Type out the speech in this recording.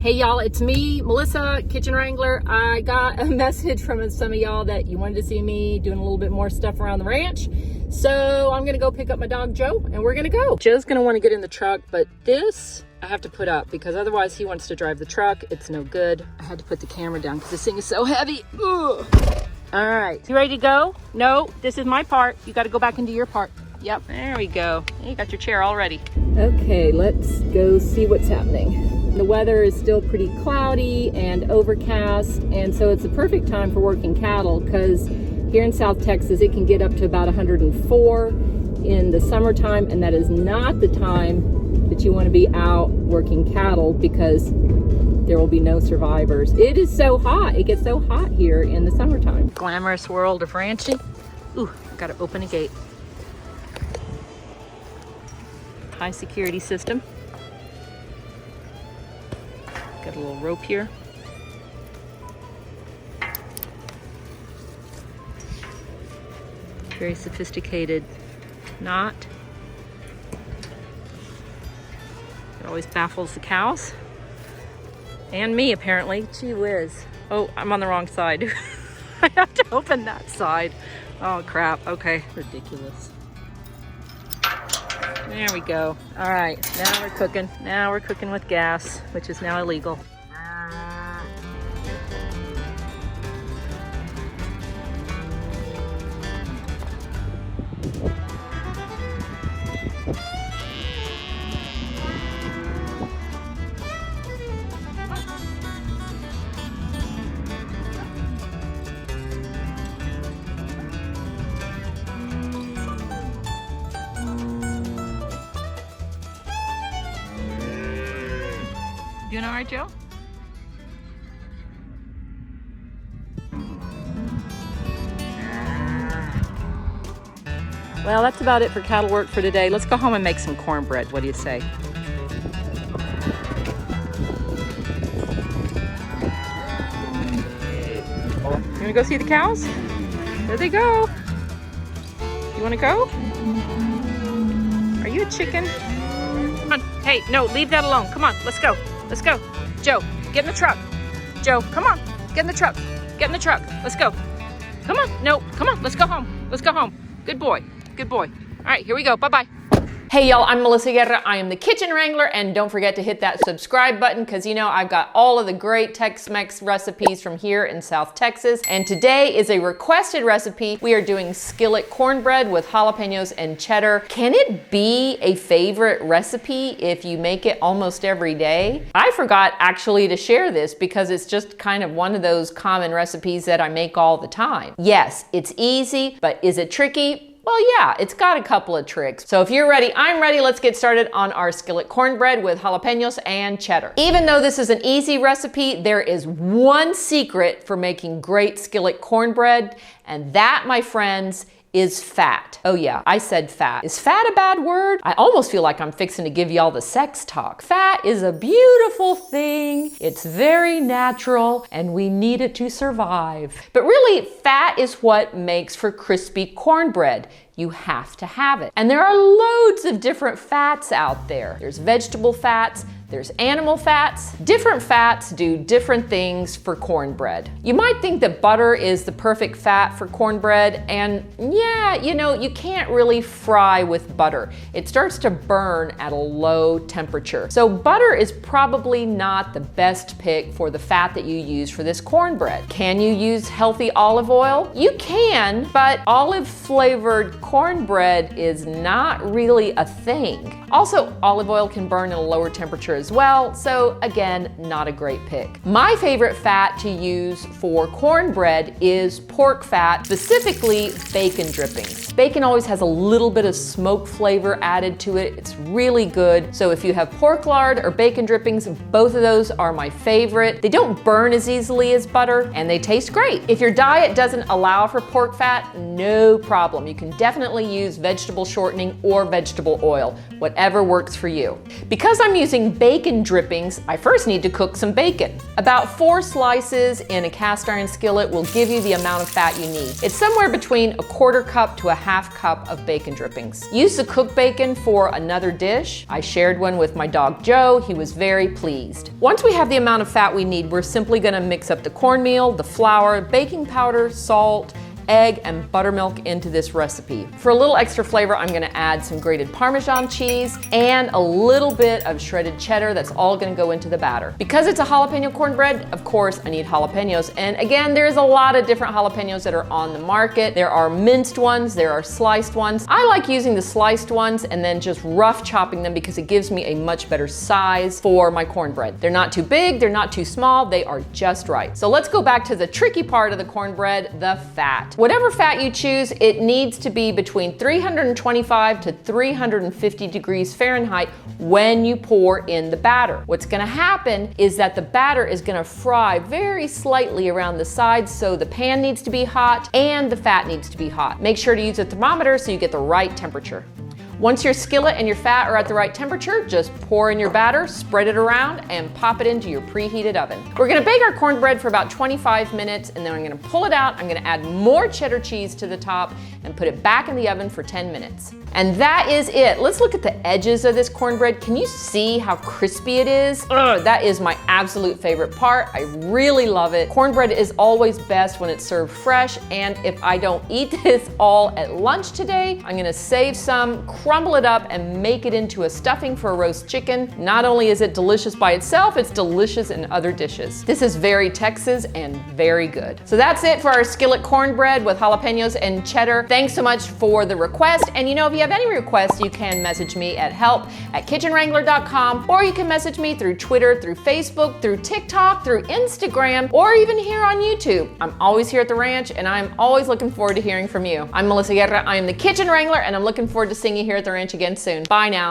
Hey y'all, it's me, Melissa, Kitchen Wrangler. I got a message from some of y'all that you wanted to see me doing a little bit more stuff around the ranch. So I'm gonna go pick up my dog Joe and we're gonna go. Joe's gonna wanna get in the truck, but this I have to put up because otherwise he wants to drive the truck. It's no good. I had to put the camera down because this thing is so heavy. Ugh. All right, you ready to go? No, this is my part. You gotta go back into your part. Yep, there we go. You got your chair all ready. Okay, let's go see what's happening. The weather is still pretty cloudy and overcast, and so it's a perfect time for working cattle because here in South Texas it can get up to about 104 in the summertime, and that is not the time that you want to be out working cattle because there will be no survivors. It is so hot. It gets so hot here in the summertime. Glamorous world of ranching. Ooh, gotta open a gate. High security system. Got a little rope here. Very sophisticated knot. It always baffles the cows. And me, apparently. Gee whiz. Oh, I'm on the wrong side. I have to open that side. Oh, crap. Okay. Ridiculous. There we go. All right, now we're cooking. Now we're cooking with gas, which is now illegal. Doing all right, Joe? Well, that's about it for cattle work for today. Let's go home and make some cornbread. What do you say? You wanna go see the cows? There they go. You wanna go? Are you a chicken? Come on. Hey, no, leave that alone. Come on, let's go. Let's go. Joe, get in the truck. Joe, come on. Get in the truck. Get in the truck. Let's go. Come on. No, come on. Let's go home. Let's go home. Good boy. Good boy. All right, here we go. Bye-bye. Hey y'all, I'm Melissa Guerra. I am the Kitchen Wrangler, and don't forget to hit that subscribe button because you know I've got all of the great Tex-Mex recipes from here in South Texas. And today is a requested recipe. We are doing skillet cornbread with jalapenos and cheddar. Can it be a favorite recipe if you make it almost every day? I forgot actually to share this because it's just kind of one of those common recipes that I make all the time. Yes, it's easy, but is it tricky? Well, yeah, it's got a couple of tricks. So if you're ready, I'm ready. Let's get started on our skillet cornbread with jalapenos and cheddar. Even though this is an easy recipe, there is one secret for making great skillet cornbread, and that, my friends, is fat. Oh yeah, I said fat. Is fat a bad word? I almost feel like I'm fixing to give y'all the sex talk. Fat is a beautiful thing. It's very natural and we need it to survive. But really, fat is what makes for crispy cornbread. You have to have it. And there are loads of different fats out there. There's vegetable fats, there's animal fats. Different fats do different things for cornbread. You might think that butter is the perfect fat for cornbread, and yeah, you know, you can't really fry with butter. It starts to burn at a low temperature. So butter is probably not the best pick for the fat that you use for this cornbread. Can you use healthy olive oil? You can, but olive flavored cornbread is not really a thing. Also, olive oil can burn at a lower temperature as well, so again, not a great pick. My favorite fat to use for cornbread is pork fat, specifically bacon drippings. Bacon always has a little bit of smoke flavor added to it. It's really good. So if you have pork lard or bacon drippings, both of those are my favorite. They don't burn as easily as butter, and they taste great. If your diet doesn't allow for pork fat, no problem. You can definitely definitely use vegetable shortening or vegetable oil, whatever works for you. Because I'm using bacon drippings, I first need to cook some bacon. About 4 slices in a cast iron skillet will give you the amount of fat you need. It's somewhere between 1/4 cup to 1/2 cup of bacon drippings. Use the cooked bacon for another dish. I shared one with my dog Joe. He was very pleased. Once we have the amount of fat we need, we're simply gonna mix up the cornmeal, the flour, baking powder, salt, egg, and buttermilk into this recipe. For a little extra flavor, I'm gonna add some grated Parmesan cheese and a little bit of shredded cheddar. That's all gonna go into the batter. Because it's a jalapeno cornbread, of course, I need jalapenos. And again, there's a lot of different jalapenos that are on the market. There are minced ones, there are sliced ones. I like using the sliced ones and then just rough chopping them because it gives me a much better size for my cornbread. They're not too big, they're not too small, they are just right. So let's go back to the tricky part of the cornbread, the fat. Whatever fat you choose, it needs to be between 325 to 350 degrees Fahrenheit when you pour in the batter. What's gonna happen is that the batter is gonna fry very slightly around the sides, so the pan needs to be hot and the fat needs to be hot. Make sure to use a thermometer so you get the right temperature. Once your skillet and your fat are at the right temperature, just pour in your batter, spread it around, and pop it into your preheated oven. We're gonna bake our cornbread for about 25 minutes, and then I'm gonna pull it out. I'm gonna add more cheddar cheese to the top and put it back in the oven for 10 minutes. And that is it. Let's look at the edges of this cornbread. Can you see how crispy it is? That is my absolute favorite part. I really love it. Cornbread is always best when it's served fresh, and if I don't eat this all at lunch today, I'm gonna save some, crumble it up, and make it into a stuffing for a roast chicken. Not only is it delicious by itself, it's delicious in other dishes. This is very Texas and very good. So that's it for our skillet cornbread with jalapenos and cheddar. Thanks so much for the request. And you know, if you have any requests, you can message me at help@kitchenwrangler.com, or you can message me through Twitter, through Facebook, through TikTok, through Instagram, or even here on YouTube. I'm always here at the ranch, and I'm always looking forward to hearing from you. I'm Melissa Guerra. I am the Kitchen Wrangler, and I'm looking forward to seeing you here at the ranch again soon. Bye now.